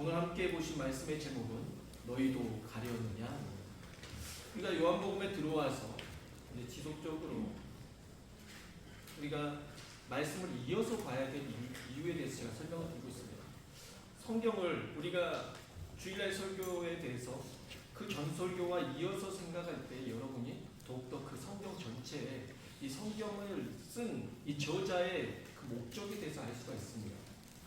오늘 함께 보신 말씀의 제목은 너희도 가려느냐. 우리가 요한복음에 들어와서 이제 지속적으로 우리가 말씀을 이어서 봐야 될 이유에 대해서 제가 설명을 드리고 있습니다. 성경을 우리가 주일날 설교에 대해서 그 전설교와 이어서 생각할 때 여러분이 더욱더 그 성경 전체에 이 성경을 쓴 이 저자의 그 목적에 대해서 알 수가 있습니다.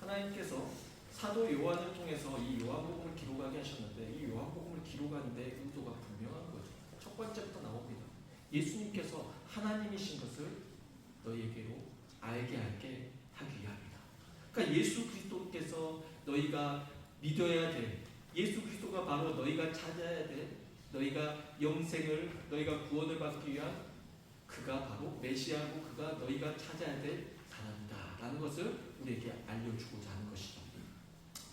하나님께서 사도 요한을 통해서 이 요한복음을 기록하게 하셨는데 이 요한복음을 기록하는데 의도가 분명한 거죠. 첫 번째부터 나옵니다. 예수님께서 하나님이신 것을 너희에게로 알게 하기 위함이다. 그러니까 예수 그리스도께서 너희가 믿어야 돼. 예수 그리스도가 바로 너희가 찾아야 돼. 너희가 영생을, 너희가 구원을 받기 위한 그가 바로 메시아고 그가 너희가 찾아야 될 사람이다 라는 것을 우리에게 알려주고자 하는 것이죠.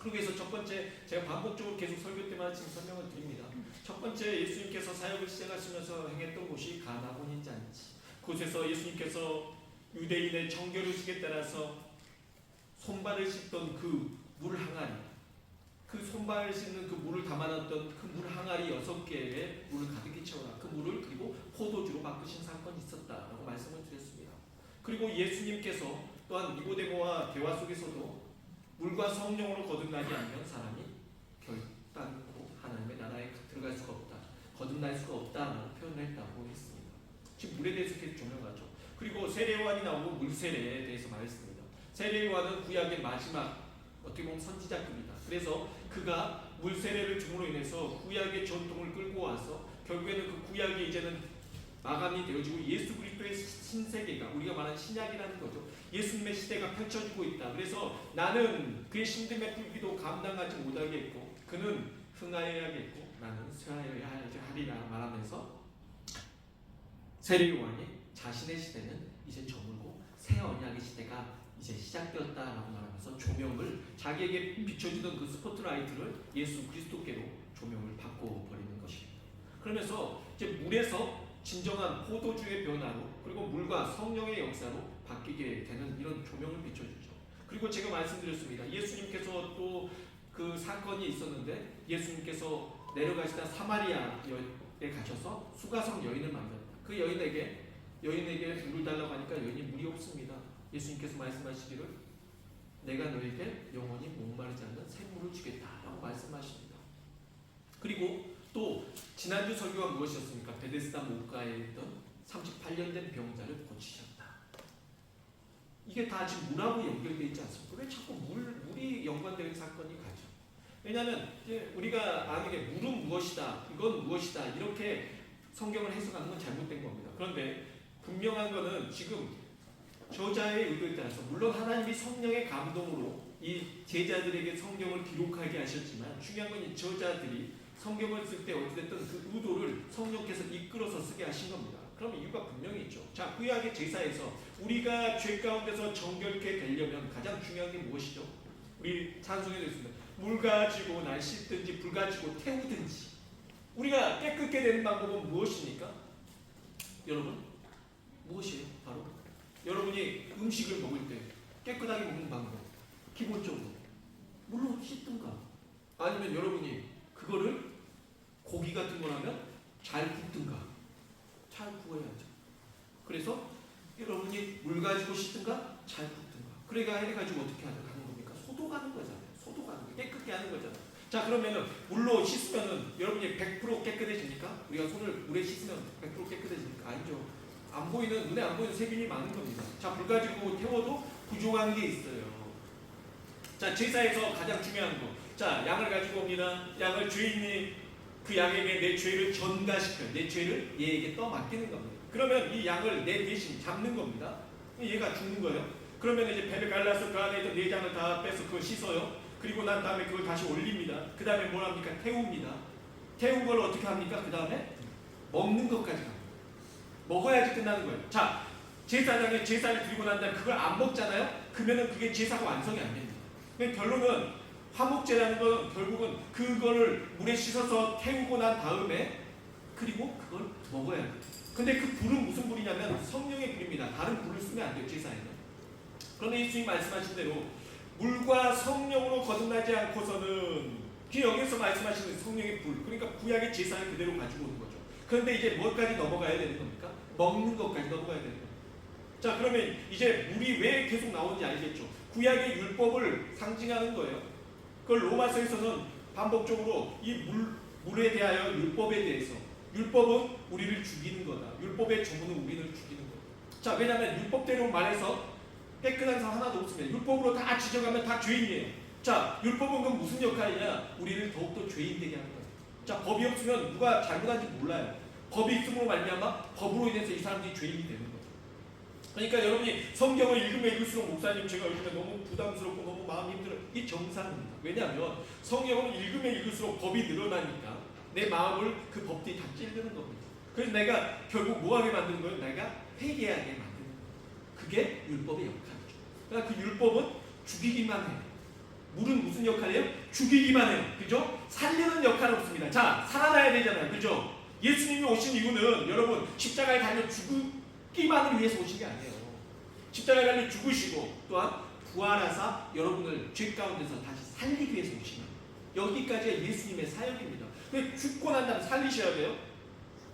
그러기 위해서 첫 번째, 제가 반복적으로 계속 설교 때마다 지금 설명을 드립니다. 첫 번째, 예수님께서 사역을 시작하시면서 행했던 곳이 가나 혼인 잔치. 그곳에서 예수님께서 유대인의 정결의식에 따라서 손발을 씻던 그 물 항아리, 그 손발을 씻는 그 물을 담아놨던 그 물 항아리 6개의 물을 가득히 채워라. 그 물을 그리고 포도주로 바꾸신 사건이 있었다라고 말씀을 드렸습니다. 그리고 예수님께서 또한 니고데모와 대화 속에서도 물과 성령으로 거듭나지 않으면 사람이 결단코 하나님의 나라에 들어갈 수가 없다. 거듭날 수가 없다라고 표현을 했다고 했습니다. 지금 물에 대해서 계속 조명하죠. 그리고 세례요한이 나오고 물세례에 대해서 말했습니다. 세례요한은 구약의 마지막 어떻게 보면 선지자급이다. 그래서 그가 물세례를 줌으로 인해서 구약의 전통을 끌고 와서 결국에는 그 구약이 이제는 마감이 되어지고 예수 그리스도의 신세계가 우리가 말하는 신약이라는 거죠. 예수님의 시대가 펼쳐지고 있다. 그래서 나는 그의 신듦의 불기도 감당하지 못하겠고 그는 흥하여야겠고 나는 쇠하여야 하리라 말하면서 세례요한이 자신의 시대는 이제 저물고 새 언약의 시대가 이제 시작되었다라고 말하면서 조명을 자기에게 비춰주던 그 스포트라이트를 예수 그리스도께로 조명을 바꿔버리는 것입니다. 그러면서 이제 물에서 진정한 포도주의 변화로 그리고 물과 성령의 역사로 바뀌게 되는 이런 조명을 비춰주죠. 그리고 제가 말씀드렸습니다. 예수님께서 또 그 사건이 있었는데 예수님께서 내려가시다 사마리아에 가셔서 수가성 여인을 만났다. 그 여인에게 물을 달라고 하니까 여인이 물이 없습니다. 예수님께서 말씀하시기를 내가 너에게 영원히 목마르지 않는 샘물을 주겠다라고 말씀하십니다. 그리고 또 지난주 설교가 무엇이었습니까? 베데스다 목가에 있던 38년 된 병자를 고치셨다. 이게 다 지금 물하고 연결되어 있지 않습니까? 왜 자꾸 물이 연관되는 사건이 가죠? 왜냐하면 이제 우리가 아는 게 물은 무엇이다, 이건 무엇이다 이렇게 성경을 해석하는 건 잘못된 겁니다. 그런데 분명한 것은 지금 저자의 의도에 따라서 물론 하나님이 성령의 감동으로 이 제자들에게 성경을 기록하게 하셨지만 중요한 건 이 저자들이 성경을 쓸 때 어찌됐든 그 의도를 성령께서 이끌어서 쓰게 하신 겁니다. 그럼 이유가 분명히 있죠. 자, 구약의 제사에서 우리가 죄 가운데서 정결케 되려면 가장 중요한 게 무엇이죠? 우리 찬송에도 있습니다. 물 가지고 날 씻든지 불 가지고 태우든지 우리가 깨끗게 되는 방법은 무엇입니까? 여러분 무엇이에요? 바로 여러분이 음식을 먹을 때 깨끗하게 먹는 방법 기본적으로 물로 씻든가 아니면 여러분이 그거를 고기 같은 거라면 잘 굽든가 잘 구워야죠. 그래서 여러분이 물 가지고 씻든가 잘 굽든가 그래가 해가지고 어떻게 하는 겁니까? 소독하는 거잖아요. 소독하는 거 깨끗게 하는 거잖아요. 자 그러면은 물로 씻으면은 여러분이 100% 깨끗해집니까? 우리가 손을 물에 씻으면 100% 깨끗해집니까? 아니죠. 안 보이는 눈에 안 보이는 세균이 많은 겁니다. 자, 물 가지고 태워도 부족한 게 있어요. 자, 제사에서 가장 중요한 거. 자, 양을 가지고 옵니다. 양을 주인이 그 양에게 내 죄를 전가시켜요. 내 죄를 얘에게 떠맡기는 겁니다. 그러면 이 양을 내 대신 잡는 겁니다. 얘가 죽는 거예요. 그러면 이제 배를 갈라서 그 안에 있던 내장을 다 빼서 그걸 씻어요. 그리고 난 다음에 그걸 다시 올립니다. 그 다음에 뭘 합니까? 태웁니다. 태운 걸 어떻게 합니까? 그 다음에 먹는 것까지 합니다. 먹어야지 끝나는 거예요. 자, 제사장에 제사를 드리고 난 다음에 그걸 안 먹잖아요? 그러면은 그게 제사가 완성이 안 됩니다. 결론은 화목제라는 건 결국은 그거를 물에 씻어서 태우고 난 다음에 그리고 그걸 먹어야 돼요. 근데 그 불은 무슨 불이냐면 성령의 불입니다. 다른 불을 쓰면 안 돼요, 제사에는. 그런데 예수님이 말씀하신 대로 물과 성령으로 거듭나지 않고서는 지금 여기서 말씀하시는 성령의 불, 그러니까 구약의 제사를 그대로 가지고 오는 거죠. 그런데 이제 뭐까지 넘어가야 되는 겁니까? 먹는 것까지 넘어가야 되는 겁니다. 자, 그러면 이제 물이 왜 계속 나오는지 알겠죠? 구약의 율법을 상징하는 거예요. 그걸 로마서에서는 반복적으로 이 물에 대하여 율법에 대해서, 율법은 우리를 죽이는 거다. 율법의 조문은 우리를 죽이는 거다. 자, 왜냐하면 율법대로 말해서 깨끗한 사람 하나도 없으면, 율법으로 다 지져가면 다 죄인이에요. 자, 율법은 그럼 무슨 역할이냐? 우리를 더욱더 죄인 되게 하는 거예요. 자, 법이 없으면 누가 잘못한지 몰라요. 법이 있음으로 말미암아 법으로 인해서 이 사람들이 죄인이 되는 거예요. 그러니까 여러분이 성경을 읽으면 읽을수록 목사님 제가 요즘에 너무 부담스럽고 너무 마음이 힘들어요. 이 정상입니다. 왜냐하면 성경을 읽으면 읽을수록 법이 늘어나니까 내 마음을 그 법들이 다 찔르는 겁니다. 그래서 내가 결국 뭐하게 만드는 거예요? 내가 회개하게 만드는 거예요. 그게 율법의 역할이죠. 그러니까 그 율법은 죽이기만 해요. 물은 무슨 역할이에요? 죽이기만 해요. 그죠? 살리는 역할은 없습니다. 자, 살아나야 되잖아요. 그죠? 예수님이 오신 이유는 여러분 십자가에 달려 죽기만을 위해서 오신 게 아니에요. 십자가에 달려 죽으시고 또한 부활하사 여러분을 죄 가운데서 다시 살리기 위해서 오시는, 여기까지가 예수님의 사역입니다. 근데 죽고 난 다음에 살리셔야 돼요.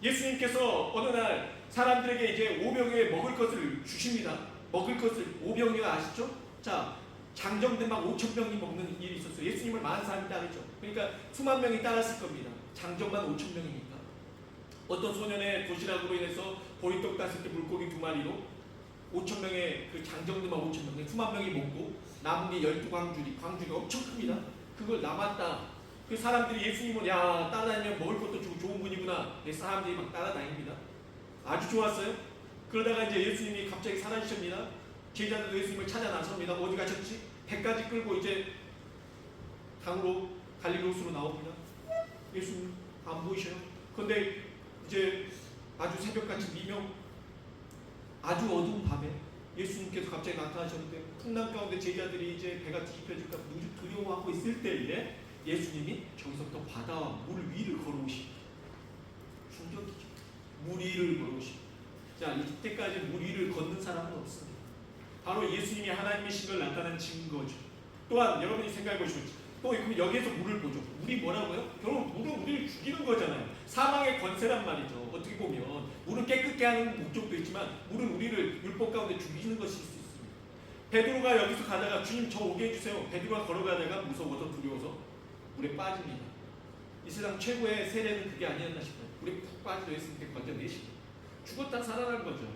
예수님께서 어느 날 사람들에게 이제 오병이어에 먹을 것을 주십니다. 먹을 것을, 오병이어 아시죠? 자, 장정된 막 5,000명이 먹는 일이 있었어요. 예수님을 많은 사람이 따르죠. 그러니까 수만 명이 따랐을 겁니다. 장정만 5,000명이니까. 어떤 소년의 도시락으로 인해서 보리떡 5개, 물고기 2마리로 5,000명의 그 장정된 5,000명에 수만 명이 먹고 남은 게 12광주리, 광주리가 엄청 큽니다. 그걸 남았다. 그 사람들이 예수님을 야 따라다니면 먹을 것도 주고 좋은 분이구나. 사람들이 막 따라다닙니다. 아주 좋았어요. 그러다가 이제 예수님이 갑자기 사라지십니다. 제자들도 예수님을 찾아 나섭니다. 어디 가셨지? 배까지 끌고 이제 강으로 갈릴리호수로 나옵니다. 예수님 안 보이셔요. 그런데 이제 아주 새벽같이 미명, 아주 어두운 밤에 예수님께서 갑자기 나타나셨는데 풍랑 가운데 제자들이 이제 배가 뒤집혀질까 두려워하고 있을 때에 예수님이 저기서부터 바다와 물 위를 걸어오시고, 충격이죠. 물 위를 걸어오시고. 자, 이때까지 물 위를 걷는 사람은 없습니다. 바로 예수님이 하나님이신 걸 나타낸 증거죠. 또한 여러분이 생각해 보시죠. 또 여기에서 물을 보죠. 물이 뭐라고요? 결국 물은 우리를 죽이는 거잖아요. 사망의 권세란 말이죠. 어떻게 보면 물은 깨끗게 하는 목적도 있지만 물은 우리를 율법 가운데 죽이는 것일 수 있습니다. 베드로가 여기서 가다가 주님 저 오게 해주세요. 베드로가 걸어가다가 무서워서 두려워서 물에 빠집니다. 이 세상 최고의 세례는 그게 아니었나 싶어요. 물에 푹 빠져 있을 때 건져내시고 죽었다 살아난 거죠.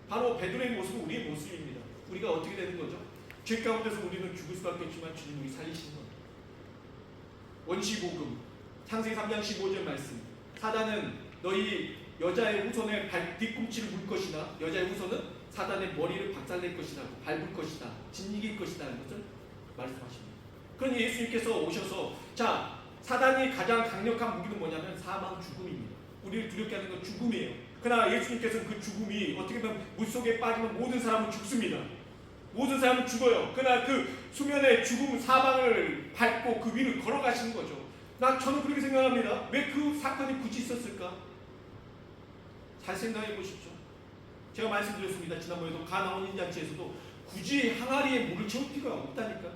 바로 베드로의 모습은 우리의 모습입니다. 우리가 어떻게 되는 거죠? 죄 가운데서 우리는 죽을 수밖에 없지만 주님 우리 살리시는 겁니다. 원시복음 창세기 3장 15절 말씀, 사단은 너희 여자의 후손의 뒤꿈치를 물 것이나 여자의 후손은 사단의 머리를 박살낼 것이다, 밟을 것이다, 짓이길 것이다 하는 것을 말씀하십니다. 그러니 예수님께서 오셔서 자, 사단이 가장 강력한 무기는 뭐냐면 사망, 죽음입니다. 우리를 두렵게 하는 건 죽음이에요. 그러나 예수님께서는 그 죽음이 어떻게 보면 물속에 빠지면 모든 사람은 죽습니다. 모든 사람은 죽어요. 그러나 그 수면의 죽음, 사망을 밟고 그 위를 걸어가시는 거죠. 저는 그렇게 생각합니다. 왜 그 사건이 굳이 있었을까? 잘 생각해 보십시오. 제가 말씀드렸습니다. 지난번에도 가나온 인잔치에서도 굳이 항아리에 물을 채울 필요가 없다니까.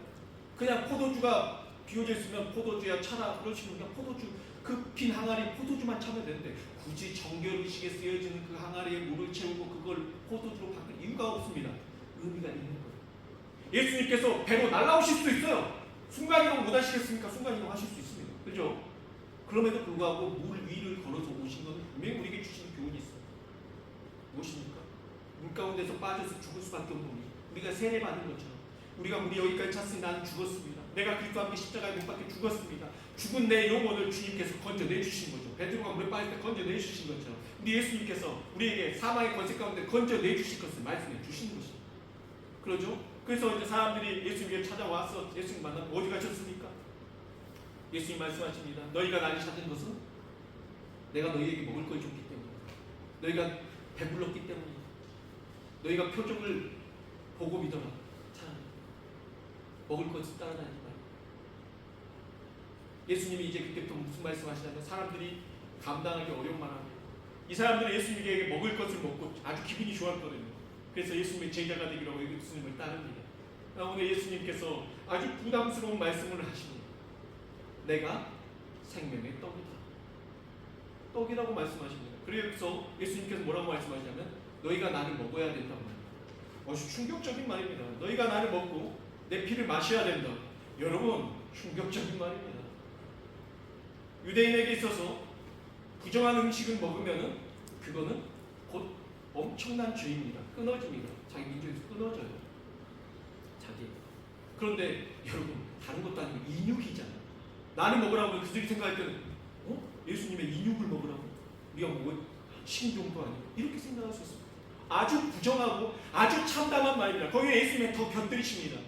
그냥 포도주가 비워져 있으면 포도주야 차라 그러시면 그냥 포도주, 그 빈 항아리 포도주만 차면 되는데 굳이 정결의식에 쓰여지는 그 항아리에 물을 채우고 그걸 포도주로 바꿀 이유가 없습니다. 의미가 있는 거예요. 예수님께서 배로 날아오실 수도 있어요. 순간이동 못 하시겠습니까? 순간이동 하실 수 있습니다. 그렇죠? 그럼에도 불구하고 물 위를 걸어서 오신 것은 분명히 우리에게 주시는 교훈이 있어요. 무엇입니까? 물 가운데서 빠져서 죽을 수밖에 없는 우리가 세례받은 것처럼 우리가 물이 여기까지 찼으니 나는 죽었습니다. 내가 그리스도와 함께 십자가에 못 박혀 죽었습니다. 죽은 내 영혼을 주님께서 건져내 주신 거죠. 베드로가 물에 빠질 때 건져내 주신 것처럼 우리 예수님께서 우리에게 사망의 권세 가운데 건져내 주실 것을 말씀해 주시는 것입니다. 그러죠? 그래서 이제 사람들이 예수님께 찾아와서 예수님 만나면 어디 가셨습니까? 예수님 말씀하십니다. 너희가 나를 찾은 것은 내가 너희에게 먹을 걸 줬기 때문이다. 너희가 배불렀기 때문이다. 너희가 표적을 보고 믿어라. 참 먹을 것을 따라다니지 말고. 예수님이 이제 그때부터 무슨 말씀하시냐면 사람들이 감당하기 어려운 말합니다. 이 사람들은 예수님에게 먹을 것을 먹고 아주 기분이 좋았거든요. 그래서 예수님의 제자가 되기로 하고 예수님을 따릅니다. 오늘 예수님께서 아주 부담스러운 말씀을 하십니다. 내가 생명의 떡이다. 떡이라고 말씀하십니다. 그래서 예수님께서 뭐라고 말씀하시냐면 너희가 나를 먹어야 된다고 합니다. 아주 충격적인 말입니다. 너희가 나를 먹고 내 피를 마셔야 된다. 여러분, 충격적인 말입니다. 유대인에게 있어서 부정한 음식을 먹으면 그거는 곧 엄청난 죄입니다. 끊어집니다. 자기 민족에서 끊어져요. 자기. 그런데 여러분, 다른 것도 아니고 인육이잖아요. 나를 먹으라고 하면 그들이 생각할 때는 예수님의 인육을 먹으라고? 우리가 뭐 신종도 아니고 이렇게 생각할 수 있습니다. 아주 부정하고 아주 참담한 말입니다. 거기에 예수님이 더 곁들이십니다.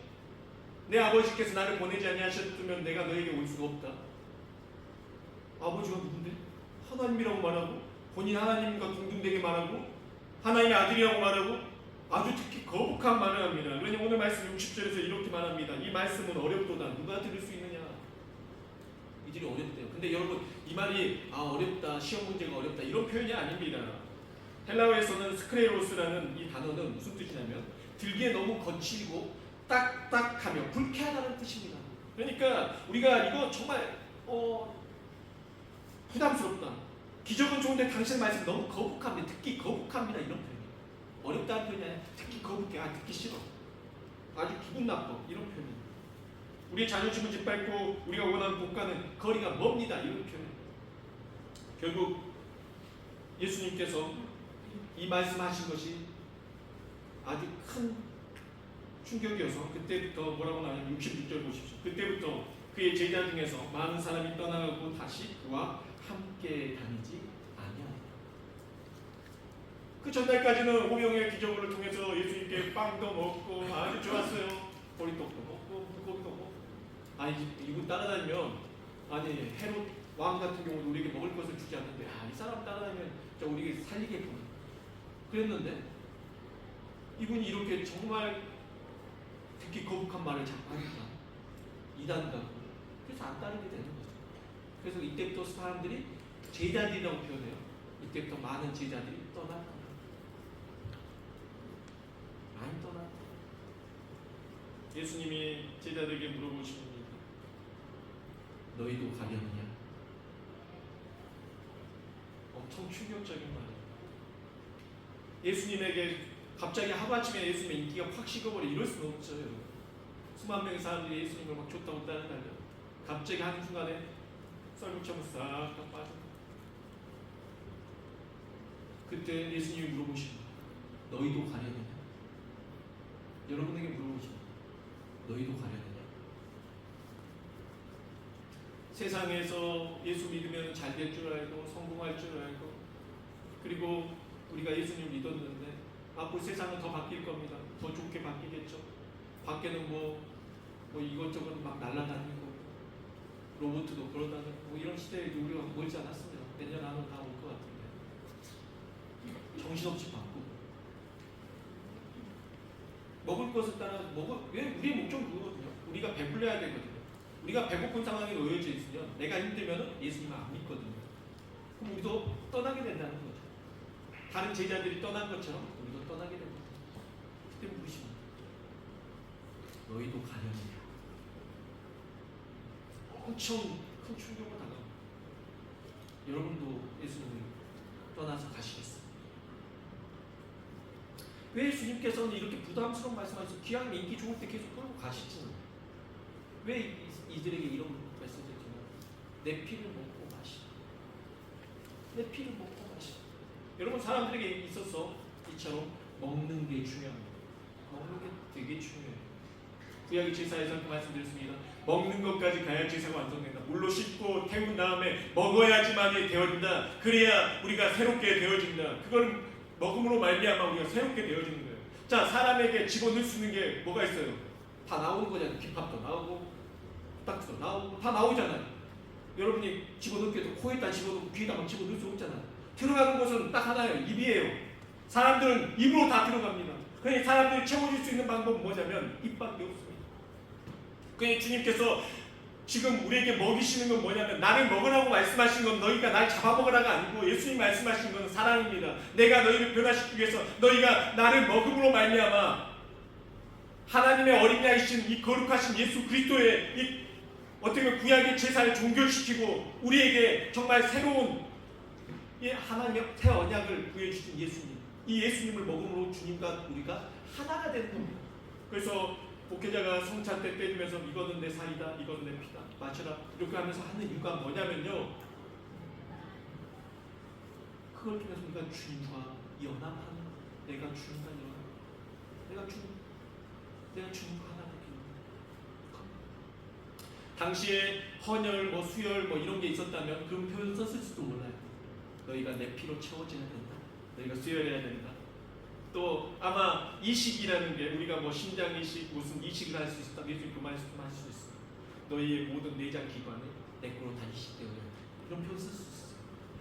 내 아버지께서 나를 보내지 아니하셨으면 내가 너에게 올 수가 없다. 아버지가 누군데? 하나님이라고 말하고 본인 하나님과 동등되게 말하고 하나님의 아들이라고 말하고 아주 특히 거북한 말을 합니다. 그러니 오늘 말씀 60절에서 이렇게 말합니다. 이 말씀은 어렵도다. 누가 들을 수 있느냐? 이들이 어렵대요. 근데 여러분, 이 말이 어렵다, 시험 문제가 어렵다 이런 표현이 아닙니다. 헬라어에서는 스크레로스라는 이 단어는 무슨 뜻이냐면 들기에 너무 거칠고 딱딱하며 불쾌하다는 뜻입니다. 그러니까 우리가 이거 정말 부담스럽다. 기적은 좋은데 당신의 말씀 너무 거북합니다. 특히 거북합니다. 이런 표현이에요. 어렵다는 표현이 아니라 특히 거북해. 듣기 싫어. 아주 기분 나빠. 이런 표현이에요. 우리의 자존심을 짓밟고 우리가 원하는 복과는 거리가 멉니다. 이런 표현. 결국 예수님께서 이 말씀하신 것이 아주 큰 충격이어서 그때부터 뭐라고 나오냐면 66절 보십시오. 그때부터 그의 제자 중에서 많은 사람이 떠나가고 다시 그와 함께 다니지 아니하니라. 그 전날까지는 오병이의 기적을 통해서 예수님께 빵도 먹고 아주 좋았어요. 보리떡도 먹고 물고기도 먹고. 이분 따라다니면 헤롯 왕 같은 경우도 우리에게 먹을 것을 주지 않는데 이 사람 따라다니면 우리에게 살리겠구나 그랬는데 이분이 이렇게 정말 특히 거북한 말을 자꾸 하니까 이단 같고 그래서 안 따르게 되는 거죠. 그래서 이때부터 사람들이 제자들이라고 표현해요. 이때부터 많은 제자들이 떠났다. 많이 떠났다. 예수님이 제자들에게 물어보십니다. 너희도 가려느냐? 엄청 충격적인 말이에요. 예수님에게 갑자기 하루아침에 예수님의 인기가 확 식어버려 이럴 수는 없어요. 수만 명의 사람들이 예수님을 막 좋다고 따르다가 갑자기 한순간에 썰물처럼 싹 빠져. 그때 예수님이 물어보십니다. 너희도 가려느냐? 여러분에게 물어보십니다. 너희도 가려느냐? 세상에서 예수 믿으면 잘 될 줄 알고 성공할 줄 알고 그리고 우리가 예수님을 믿었는데 앞으로 세상은 더 바뀔 겁니다. 더 좋게 바뀌겠죠. 밖에는 뭐 이것저것 막 날아다니고 로봇도 걸어다니고 이런 시대에 우리가 멀지 않았습니다. 몇 년 안으로 다 올 것 같은데 정신없이 바꾸고 먹을 것을 따라 왜 우리의 목적은 그거거든요. 우리가 배불려야 되거든요. 우리가 배고픈 상황에 놓여져 있으면 내가 힘들면 예수님을 안 믿거든요. 그럼 우리도 떠나게 된다는 거죠. 다른 제자들이 떠난 것처럼 우리도 떠나게 됩니다. 그때 물으십니다. 너희도 가려느냐? 엄청 큰 충격을 당합니다. 여러분도 예수님을 떠나서 가시겠습니다. 왜 예수님께서는 이렇게 부담스러운 말씀하셔서 기왕 인기 좋을 때 계속 끌고 가시지는 왜 이들에게 이런 메시지를 주나요? 내 피를 먹고 마시라. 내 피를 먹고 마시라. 여러분, 사람들에게 있어서 이처럼 먹는 게 중요합니다. 먹는 게 되게 중요해요. 구약의 제사에서 그 말씀드렸습니다. 먹는 것까지 가야 제사가 완성된다. 물로 씻고 태운 다음에 먹어야지만이 되어진다. 그래야 우리가 새롭게 되어진다. 그걸 먹음으로 말미암아 우리가 새롭게 되어지는 거예요. 자, 사람에게 집어넣을 수 있는 게 뭐가 있어요? 다 나오는 거잖아요. 비밥도 나오고 딱지도 나오고 다 나오잖아요. 여러분이 집어넣기도 코에다 집어넣고 귀에다 막 집어넣을 수 없잖아요. 들어가는 것은 딱 하나예요. 입이에요. 사람들은 입으로 다 들어갑니다. 그러니 사람들이 채워줄 수 있는 방법은 뭐냐면 입밖에 없습니다. 그러니 주님께서 지금 우리에게 먹이시는 건 뭐냐면 나를 먹으라고 말씀하신 건 너희가 날 잡아먹으라가 아니고 예수님 말씀하신 건 사랑입니다. 내가 너희를 변화시키기 위해서 너희가 나를 먹음으로 말미암아 하나님의 어린 양이신 이 거룩하신 예수 그리스도의 이 어떻게 보면 구약의 제사를 종결시키고 우리에게 정말 새로운 이 하나님의 새 언약을 부여주신 예수님, 이 예수님을 먹음으로 주님과 우리가 하나가 되는 겁니다. 그래서 목회자가 성찬 때 빼주면서 이거는 내 살이다, 이거는 내 피다, 마셔라 이렇게 하면서 하는 이유가 뭐냐면요, 그걸 통해서 우리가 주님과 연합하는, 내가 주님과 연합, 내가 주님과 하나 되기를. 당시에 헌혈, 수혈 이런 게 있었다면 그런 표현 썼을지도 몰라요. 너희가 내 피로 채워져야 된다. 너희가 수혈해야 된다. 또 아마 이식이라는 게 우리가 심장 이식 무슨 이식을 할 수 있었다. 예수님 그 말씀할 수 있어요. 너희의 모든 내장 기관을 내 거로 다 이식되어야 된다. 이런 표현 쓸 수 있어요.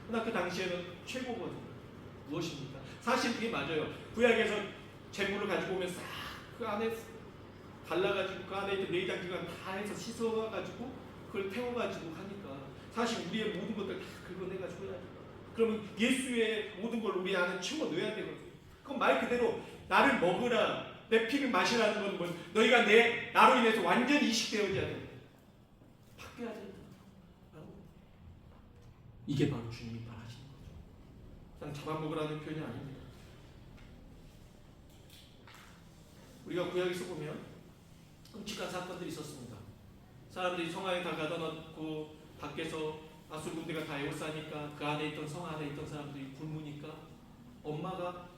그러나 그 당시에는 최고거든요. 무엇입니까? 사실 그게 맞아요. 구약에서 재물을 가지고 오면 싹 그 안에 발라가지고 그 안에 있는 내장 기관 다 해서 씻어가지고 그걸 태워가지고 하니까 사실 우리의 모든 것들 다 긁어내가지고 해야 돼요. 그러면 예수의 모든 걸 우리 안에 채워 넣어야 되거든요. 그럼 말 그대로 나를 먹으라, 내 피를 마시라는 건 뭐, 너희가 나로 인해서 완전히 이식되어져야 된다. 바뀌어야 된다. 이게 바로 주님이 바라시는 거죠. 그냥 잡아먹으라는 표현이 아닙니다. 우리가 구약에서 보면 끔찍한 사건들이 있었습니다. 사람들이 성 안에 다 가다 놓고 밖에서 아술 군대가 다 에워싸니까 그 안에 있던 성 안에 있던 사람들이 굶으니까 엄마가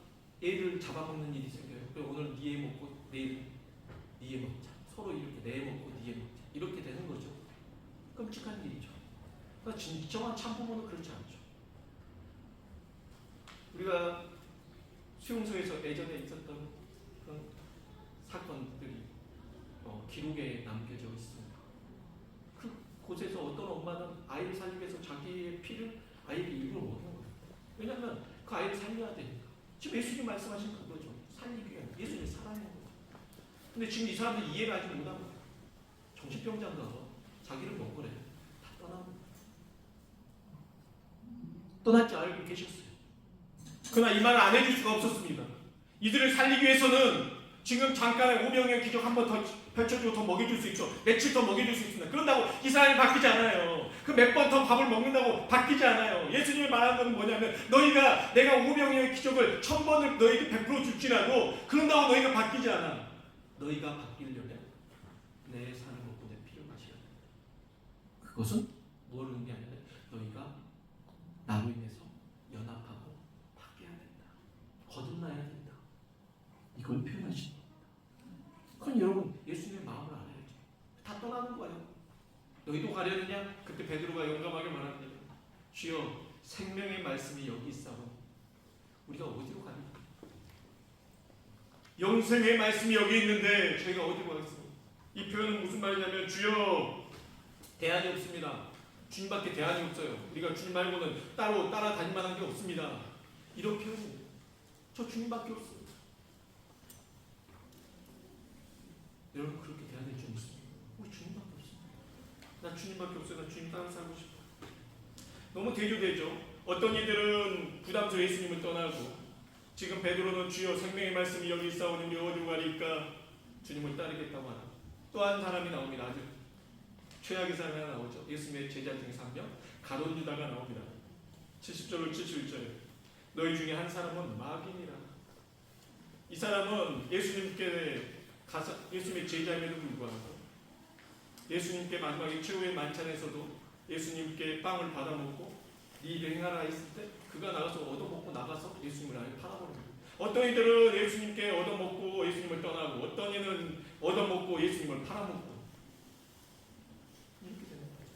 애를 잡아먹는 일이 생겨요. 그래서 오늘 네 애 먹고 내일 네 애 먹자. 서로 이렇게 내 애 먹고 네 애 먹자. 이렇게 되는 거죠. 끔찍한 일이죠. 그러니까 진정한 참부모는 그렇지 않죠. 우리가 수용소에서 예전에 있었던 그런 사건들이 기록에 남겨져 있습니다. 그 곳에서 어떤 엄마는 아이를 살리기 위해서 자기의 피를 아이에게 일부러 먹는 거예요. 왜냐하면 그 아이를 살려야 되니까. 지금 예수님 말씀하신 그거죠. 살리기 위한 예수님이 살아내는 거죠. 근데 지금 이 사람들이 이해를 하지 못하고 정신병자인가 봐. 자기를 먹으래. 다 떠나고 떠날 줄 알고 계셨어요. 그러나 이 말을 안 해줄 수가 없었습니다. 이들을 살리기 위해서는 지금 잠깐의 오병이어 기적 한 번 더 펼쳐주고 더 먹여줄 수 있죠. 며칠 더 먹여줄 수 있습니다. 그런다고 이 사람이 바뀌지 않아요. 그 몇 번 더 밥을 먹는다고 바뀌지 않아요. 예수님이 말하는 것은 뭐냐면 내가 오병이어의 기적을 1000번을 너희에게 베풀어 줄지라도 그런다고 너희가 바뀌지 않아. 너희가 바뀌려면 내 살을 먹고 내 피를 마셔야 돼. 그것은 모르는 게 아니라 너희가 나로 인해서 연합하고 바뀌어야 된다. 거듭나야 된다. 이걸 표현하시는 겁니다. 그럼 여러분 예수님의 마음을 알아야죠. 다 떠나는 거예요. 너희도 가려느냐? 그때 베드로가 용감하게 말합니다. 주여 생명의 말씀이 여기 있사오니 우리가 어디로 가는가? 영생의 말씀이 여기 있는데 저희가 어디로 가겠습니까? 이 표현은 무슨 말이냐면 주여 대안이 없습니다. 주님밖에 대안이 없어요. 우리가 주님 말고는 따로 따라다닐 만한 게 없습니다. 이런 표현입니다. 저 주님밖에 없어요. 여러분 그렇게 대안해 좀 있습니다. 우리 주님밖에 없습니다. 나 주님밖에 없어요. 나 주님 따라 살고 싶어. 너무 대조되죠. 어떤 이들은 부담스러워 예수님을 떠나고 지금 베드로는 주여 생명의 말씀이 여기 있사오니 우리 어디로 가리까 주님을 따르겠다고 하나. 또 한 사람이 나옵니다. 아주 최악의 사람이 하나 나오죠. 예수님의 제자 중에서 한 명 가룟 유다가 나옵니다. 70절로 71절에 너희 중에 한 사람은 마귀니라. 이 사람은 예수님께 가서 예수님의 제자임에도 불구하고 예수님께 마지막에 최후의 만찬에서도 예수님께 빵을 받아 먹고 네 일을 행하라 했을 때 그가 나가서 얻어먹고 나가서 예수님을 아예 팔아버립니다. 어떤 이들은 예수님께 얻어먹고 예수님을 떠나고 어떤 이는 얻어먹고 예수님을 팔아먹고 이렇게 되는 거예요.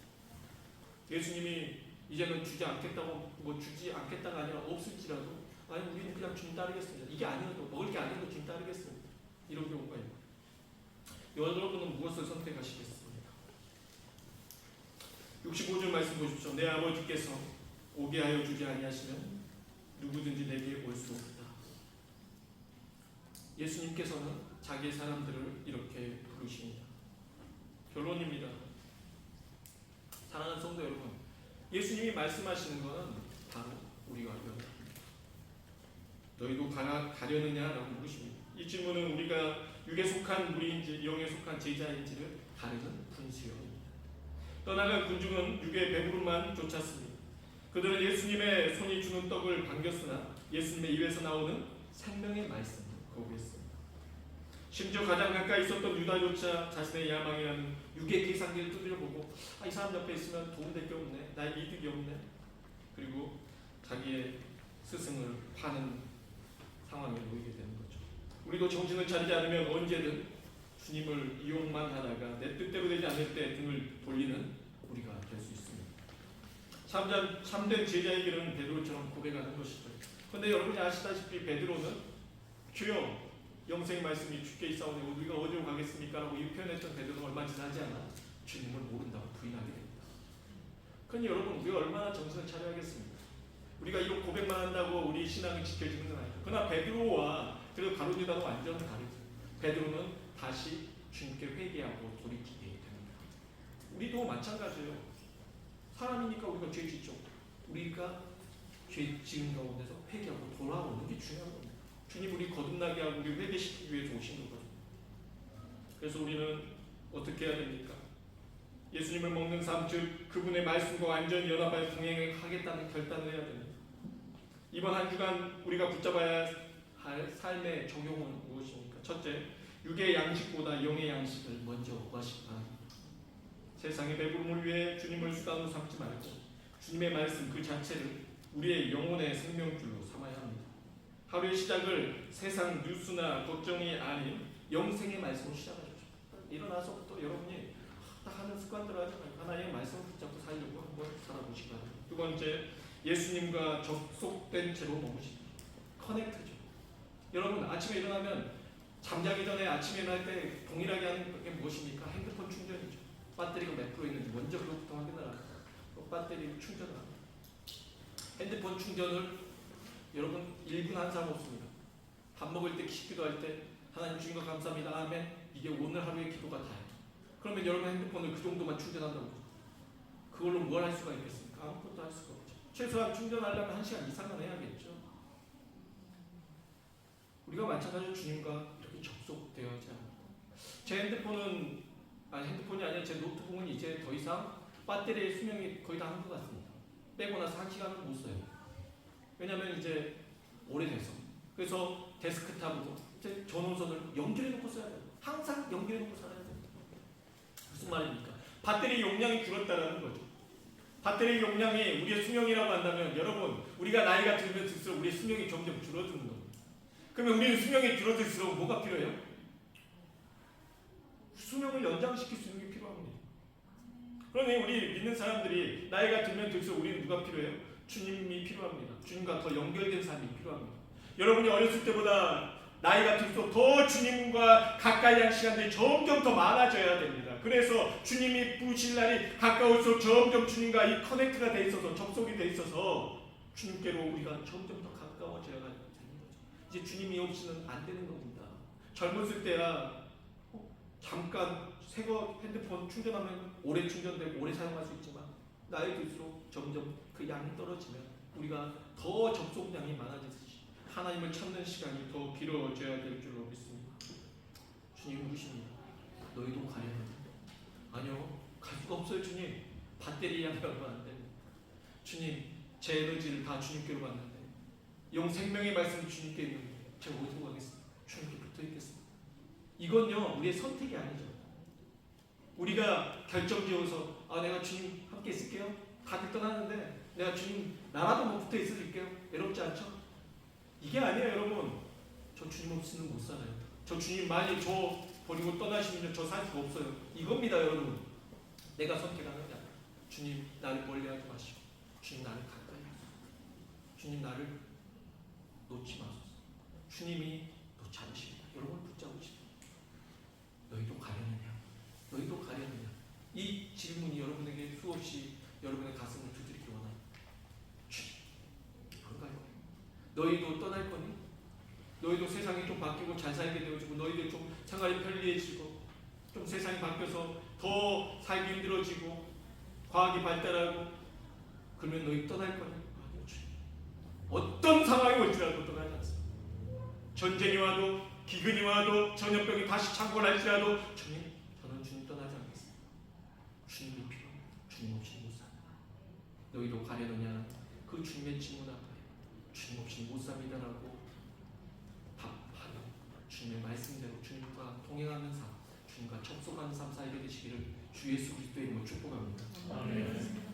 예수님이 이제는 주지 않겠다고 주지 않겠다가 아니라 없을지라도 아니 우리는 그냥 주님 따르겠습니다. 이게 아니어도 먹을 게 아니어도 주님 따르겠습니다. 이런 경우가 있고 여러분은 무엇을 선택하시겠습니까? 65절 말씀 보십시오. 내 아버지께서 오게 하여 주지 아니하시면 누구든지 내게 올 수 없다. 예수님께서는 자기의 사람들을 이렇게 부르십니다. 결론입니다. 사랑하는 성도 여러분, 예수님이 말씀하시는 것은 바로 우리가 연합입니다. 너희도 가려느냐라고 물으십니다. 이 질문은 우리가 육에 속한 무리인지 영에 속한 제자인지를 가르는 분수형입니다. 떠나간 군중은 육의 배부름만 쫓았습니다. 그들은 예수님의 손이 주는 떡을 반겼으나 예수님의 입에서 나오는 생명의 말씀을 거부했습니다. 심지어 가장 가까이 있었던 유다조차 자신의 야망이라는 육의 계산기를 두드려보고 이 사람 옆에 있으면 도움될 게 없네, 나의 이득이 없네, 그리고 자기의 스승을 파는 상황에 놓이게 되는 거죠. 우리도 정신을 차리지 않으면 언제든 주님을 이용만 하다가 내 뜻대로 되지 않을 때 등을 돌리는 우리가 될 수 있습니다. 참된 제자의 길은 베드로처럼 고백하는 것이죠. 그런데 여러분이 아시다시피 베드로는 주여 영생의 말씀이 주께 있사오니 우리가 어디로 가겠습니까? 라고 이 표현했던 베드로는 얼마 지나지 않아 주님을 모른다고 부인하게 됩니다. 그러니 여러분 우리가 얼마나 정신을 차려야겠습니까? 우리가 이런 고백만 한다고 우리 신앙이 지켜지는 건 아니죠. 그러나 베드로와 그리고 가룟 유다는 완전히 다르죠. 베드로는 다시 주님께 회개하고 돌이키게 됩니다. 우리도 마찬가지예요. 사람이니까 우리가 죄 짓죠. 우리가 죄 지은 가운데서 회개하고 돌아오는 게 중요한 겁니다. 주님 우리 거듭나게 하고 우리 회개시키기 위해서 오신 거거든요. 그래서 우리는 어떻게 해야 됩니까? 예수님을 먹는 삶, 즉 그분의 말씀과 완전히 연합하여 동행하겠다는 결단을 해야 됩니다. 이번 한 주간 우리가 붙잡아야 할 삶의 적용은 무엇입니까? 첫째, 육의 양식보다 영의 양식을 먼저 구하시기 바랍니다. 세상의 배부름을 위해 주님을 수단으로 삼지 말고 주님의 말씀 그 자체를 우리의 영혼의 생명줄로 삼아야 합니다. 하루의 시작을 세상 뉴스나 걱정이 아닌 영생의 말씀으로 시작하십시오. 일어나서부터 여러분이 딱 하는 습관대로 하지 말고 하나님의 말씀을 붙잡고 살려고 한번 살아보시기 바랍니다. 두 번째, 예수님과 접속된 채로 머무십시오. 커넥트죠. 여러분 아침에 일어나면 잠자기 전에 아침에 일어날 때 동일하게 하는 게 무엇입니까? 핸드폰 충전이죠. 배터리가 몇 프로 있는지 먼저 그것부터 확인을 합니다. 배터리를 충전을 합니다. 핸드폰 충전을 여러분 1분 한 사람 없습니다. 밥 먹을 때 기도할 때 하나님 주신 것 감사합니다. 아멘. 이게 오늘 하루의 기도가 다예요. 그러면 여러분 핸드폰을 그 정도만 충전한다고 그걸로 뭘 할 수가 있겠습니까? 아무것도 할 수가 없죠. 최소한 충전하려면 1시간 이상은 해야겠죠. 우리가 마찬가지로 주님과 이렇게 접속되어야지 합니다. 제 핸드폰은 핸드폰이 아니라 제 노트북은 이제 더 이상 배터리의 수명이 거의 다 한 것 같습니다. 빼고 나서 1시간은 못 써요. 왜냐하면 이제 오래돼서. 그래서 데스크탑으로 제 전원선을 연결해놓고 써야 돼요. 항상 연결해놓고 살아야 돼요. 무슨 말입니까? 배터리 용량이 줄었다는 거죠. 배터리 용량이 우리의 수명이라고 한다면 여러분 우리가 나이가 들면 들수록 우리의 수명이 점점 줄어드는 겁니다. 그러면 우리는 수명이 줄어들수록 뭐가 필요해요? 수명을 연장시킬 수 있는 게 필요합니다. 그러니 우리 믿는 사람들이 나이가 들면 들수록 우리는 누가 필요해요? 주님이 필요합니다. 주님과 더 연결된 삶이 필요합니다. 여러분이 어렸을 때보다 나이가 들수록 더 주님과 가까이 할 시간들이 점점 더 많아져야 됩니다. 그래서 주님이 부르실 날이 가까울수록 점점 주님과 이 커넥트가 돼 있어서 접속이 돼 있어서 주님께로 우리가 점점 더 가까워져야 되는 거죠. 이제 주님이 없이는 안 되는 겁니다. 젊었을 때야 잠깐 새거 핸드폰 충전하면 오래 충전되고 오래 사용할 수 있지만 나이 들수록 점점 그 양이 떨어지면 우리가 더 접속량이 많아지듯이 하나님을 찾는 시간이 더 길어져야 될 줄로 믿습니다. 주님 누구십니까? 너희도 가려는 아니요 갈 수가 없어요. 주님 배터리 양이 얼마 안 됩니다. 주님 제 에너지를 다 주님께로 받는데 영 생명의 말씀이 주님께 있는데 제가 어디로 가겠습니까? 주님께 붙어 있겠습니다. 이건요 우리의 선택이 아니죠. 우리가 결정지어서 내가 주님 함께 있을게요. 다들 떠나는데 내가 주님 나라도 뭐 붙어 있을게요. 외롭지 않죠? 이게 아니에요. 여러분 저 주님 없이는 못 살아요. 저 주님 만약 저 버리고 떠나시면 저 살 수가 없어요. 이겁니다. 여러분 내가 선택하는 게 아니라 주님 나를 멀리하지 마시고 주님 나를 가까이 하소서. 주님 나를 놓지 마소서. 주님이 또 잡으십니다. 여러분을 붙잡으십니다. 너희도 가려느냐? 너희도 가려느냐? 이 질문이 여러분에게 수없이 여러분의 가슴을 두드리기 원합니다. 주님 그런가요? 너희도 떠날 거니? 너희도 세상이 좀 바뀌고 잘 살게 되어지고 너희들 좀 생활이 편리해지고 좀 세상이 바뀌어서 더 살기 힘들어지고 과학이 발달하고 그러면 너희 떠날 거니? 아니요 주님. 어떤 상황이 올지라도 떠나지 않습니다. 전쟁이 와도 기근이 와도 전염병이 다시 창궐할지라도 주님 저는 주님 떠나지 않겠습니다. 주님이 필요합니다. 너희로 가려느냐 그 주님의 질문 앞에 주님 없이 못 삽니다라고 답하며 주님의 말씀대로 주님과 동행하는 삶, 주님과 접속하는 삶 살게 되시기를 주 예수 그리스도의 이름으로 축복합니다. 아멘.